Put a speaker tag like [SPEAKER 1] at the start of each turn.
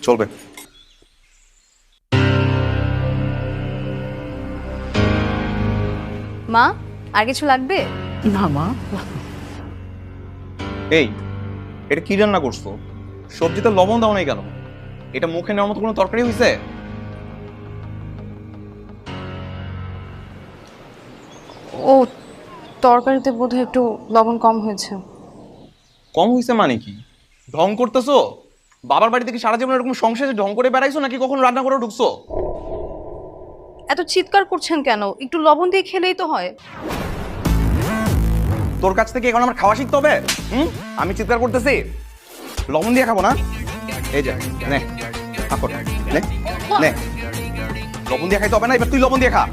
[SPEAKER 1] চলবে।
[SPEAKER 2] মা আর কিছু লাগবে?
[SPEAKER 3] না মা।
[SPEAKER 1] এই, এটা কি রান্না করছো? সবজিতে লবণ দাও নাই কেন? এটা মুখে নেওয়ার মতো কোনো তরকারি হয়েছে?
[SPEAKER 2] ও, তরকারিতে বোধহয় একটু লবণ কম হয়েছে।
[SPEAKER 1] কম হয়েছে মানে কি? ঢং করতেছো? বাবার বাড়ি থেকে সারা জীবন এরকম সংসারে ঢং করে বেড়াইছো নাকি কখনো রান্না করে ঢুকছো?
[SPEAKER 2] এত চিৎকার করছেন কেন? একটু লবণ দিয়ে খেলেই তো হয়।
[SPEAKER 1] তোর কাছ থেকে এখন আমার খাওয়া শিখতে হবে? আমি চিৎকার করতেছি? লবণ দিয়ে খাবো না? এই যে নে, খা কর, নে নে। লবণ দিয়ে খাইতে হবে না, এবার তুই লবণ দিয়ে খা।